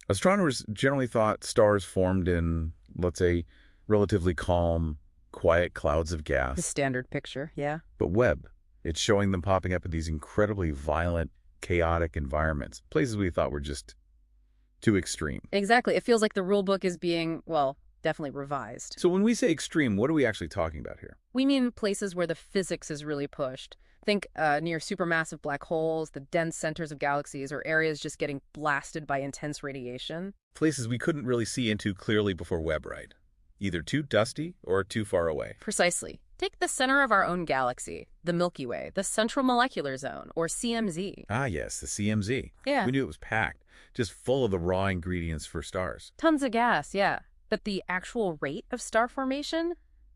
Astronomers generally thought stars formed in, let's say, relatively calm, quiet clouds of The gas. standard picture, yeah. But Webb, it's showing them popping up in these incredibly violent, chaotic environments, places we thought were just too extreme. Exactly. It feels like the rule book is being, well, definitely revised. So when we say extreme, what are we actually talking about here? We mean places where the physics is really pushed. Think near supermassive black holes, the dense centers of galaxies, or areas just getting blasted by intense radiation. Places we couldn't really see into clearly before Webb, right? Either too dusty or too far away. Precisely. Take the center of our own galaxy, the Milky Way, the Central Molecular Zone, or CMZ. Ah, yes, the CMZ. Yeah. We knew it was packed, just full of the raw ingredients for stars. Tons of gas, yeah. But the actual rate of star formation?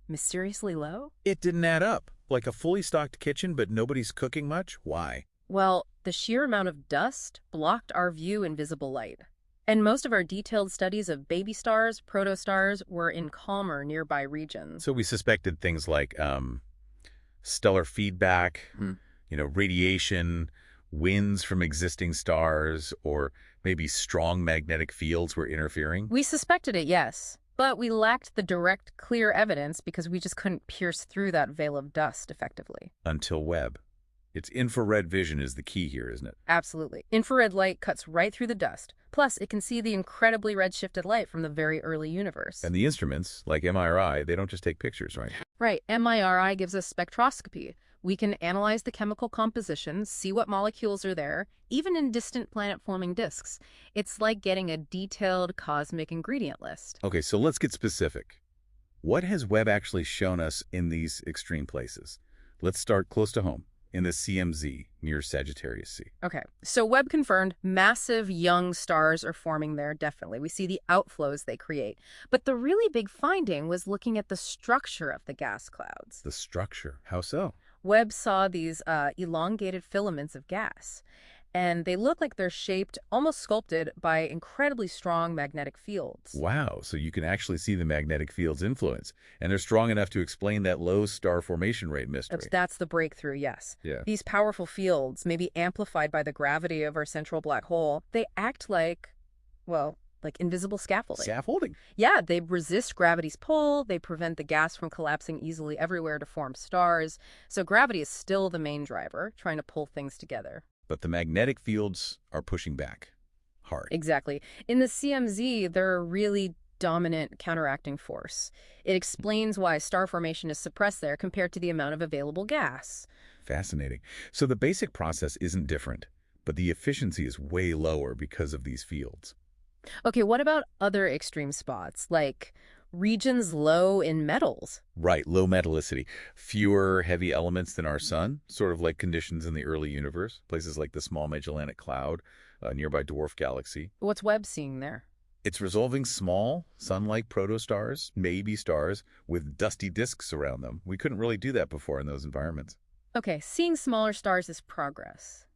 Mysteriously low? It didn't add up. Like a fully stocked kitchen, but nobody's cooking much? Why? Well, the sheer amount of dust blocked our view in visible light. And most of our detailed studies of baby stars, protostars, were in calmer nearby regions. So we suspected things like stellar feedback, radiation, winds from existing stars, or maybe strong magnetic fields were interfering. We suspected it, yes. But we lacked the direct, clear evidence because we just couldn't pierce through that veil of dust effectively. Until Webb. Its infrared vision is the key here, isn't it? Absolutely. Infrared light cuts right through the dust. Plus, it can see the incredibly redshifted light from the very early universe. And the instruments, like MRI, they don't just take pictures, right? Right. MRI gives us spectroscopy. We can analyze the chemical composition, see what molecules are there, even in distant planet-forming disks. It's like getting a detailed cosmic ingredient list. Okay, so let's get specific. What has Webb actually shown us in these extreme places? Let's start close to home, in the CMZ near Sagittarius C. Okay, so Webb confirmed massive young stars are forming there, definitely. We see the outflows they create. But the really big finding was looking at the structure of the gas clouds. The structure. How so? Webb saw these elongated filaments of gas, and they look like they're shaped, almost sculpted, by incredibly strong magnetic fields. Wow, so you can actually see the magnetic field's influence, and they're strong enough to explain that low star formation rate mystery. That's the breakthrough, yes. Yeah. These powerful fields, maybe amplified by the gravity of our central black hole, they act like, well, like invisible scaffolding. Scaffolding? Yeah, they resist gravity's pull, they prevent the gas from collapsing easily everywhere to form stars. So gravity is still the main driver, trying to pull things together. But the magnetic fields are pushing back hard. Exactly. In the CMZ, they're a really dominant counteracting force. It explains why star formation is suppressed there compared to the amount of available gas. Fascinating. So the basic process isn't different, but the efficiency is way lower because of these fields. Okay, what about other extreme spots, like regions low in metals? Right, low metallicity. Fewer heavy elements than our sun, sort of like conditions in the early universe. Places like the Small Magellanic Cloud, a nearby dwarf galaxy. What's Webb seeing there? It's resolving small, sun-like protostars, maybe stars, with dusty disks around them. We couldn't really do that before in those environments. Okay, seeing smaller stars is progress.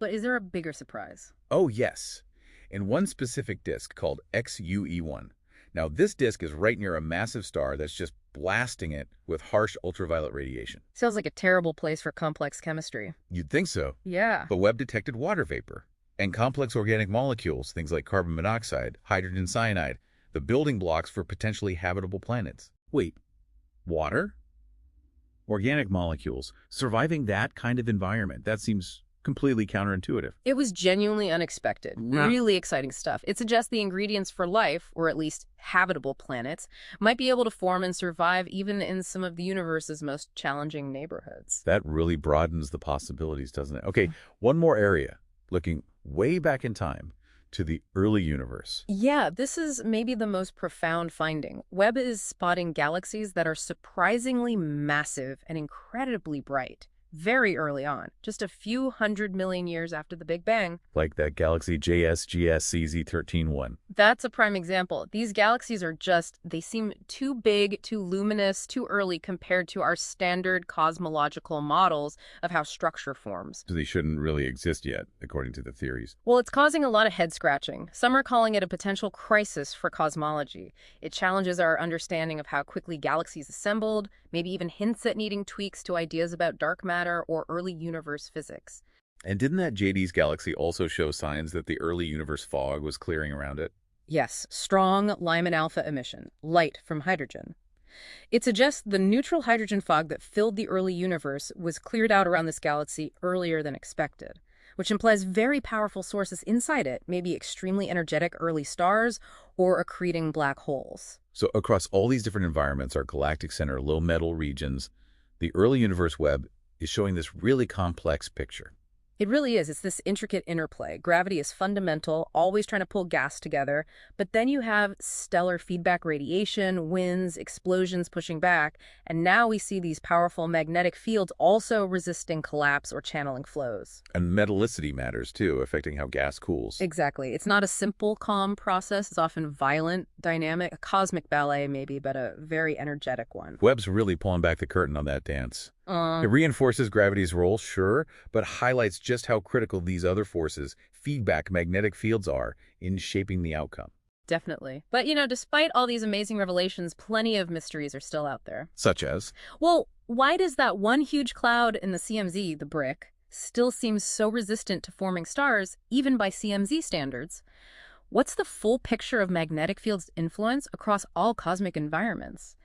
But is there a bigger surprise? Oh, yes. In one specific disk called XUE1. Now, this disk is right near a massive star that's just blasting it with harsh ultraviolet radiation. Sounds like a terrible place for complex chemistry. You'd think so. Yeah. But Webb detected water vapor and complex organic molecules, things like carbon monoxide, hydrogen cyanide, the building blocks for potentially habitable planets. Wait, water? Organic molecules surviving that kind of environment, that seems completely counterintuitive. It was genuinely unexpected. Really exciting stuff. It suggests the ingredients for life, or at least habitable planets, might be able to form and survive even in some of the universe's most challenging neighborhoods. That really broadens the possibilities, doesn't it? Okay, one more area, looking way back in time to the early universe. Yeah, this is maybe the most profound finding. Webb is spotting galaxies that are surprisingly massive and incredibly bright. Very early on, just a few 100 million years after the Big Bang. Like that galaxy JWST Z13-1. That's a prime example. These galaxies are they seem too big, too luminous, too early compared to our standard cosmological models of how structure forms. So they shouldn't really exist yet, according to the theories. Well, it's causing a lot of head scratching. Some are calling it a potential crisis for cosmology. It challenges our understanding of how quickly galaxies assembled, maybe even hints at needing tweaks to ideas about dark matter or early universe physics. And didn't that JD's galaxy also show signs that the early universe fog was clearing around it? Yes, strong Lyman alpha emission, light from hydrogen. It suggests the neutral hydrogen fog that filled the early universe was cleared out around this galaxy earlier than expected, which implies very powerful sources inside it, maybe extremely energetic early stars or accreting black holes. So across all these different environments, our galactic center, low metal regions, the early universe web is showing this really complex picture. It really is. It's this intricate interplay. Gravity is fundamental, always trying to pull gas together. But then you have stellar feedback radiation, winds, explosions pushing back. And now we see these powerful magnetic fields also resisting collapse or channeling flows. And metallicity matters too, affecting how gas cools. Exactly. It's not a simple, calm process. It's often violent, dynamic, a cosmic ballet maybe, but a very energetic one. Webb's really pulling back the curtain on that dance. It reinforces gravity's role, sure, but highlights just how critical these other forces, feedback magnetic fields, are in shaping the outcome. Definitely. But, despite all these amazing revelations, plenty of mysteries are still out there. Such as? Well, why does that one huge cloud in the CMZ, the brick, still seem so resistant to forming stars, even by CMZ standards? What's the full picture of magnetic field's influence across all cosmic environments?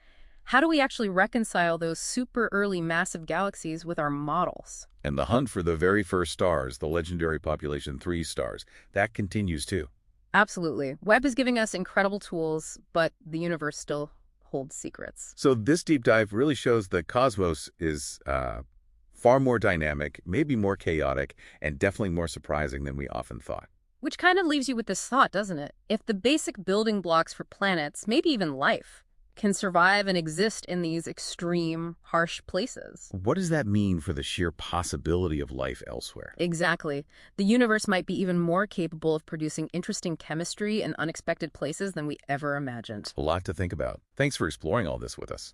How do we actually reconcile those super early massive galaxies with our models? And the hunt for the very first stars, the legendary population 3 stars, that continues too. Absolutely. Webb is giving us incredible tools, but the universe still holds secrets. So this deep dive really shows the cosmos is far more dynamic, maybe more chaotic, and definitely more surprising than we often thought. Which kind of leaves you with this thought, doesn't it? If the basic building blocks for planets, maybe even life, can survive and exist in these extreme, harsh places. What does that mean for the sheer possibility of life elsewhere? Exactly. The universe might be even more capable of producing interesting chemistry in unexpected places than we ever imagined. A lot to think about. Thanks for exploring all this with us.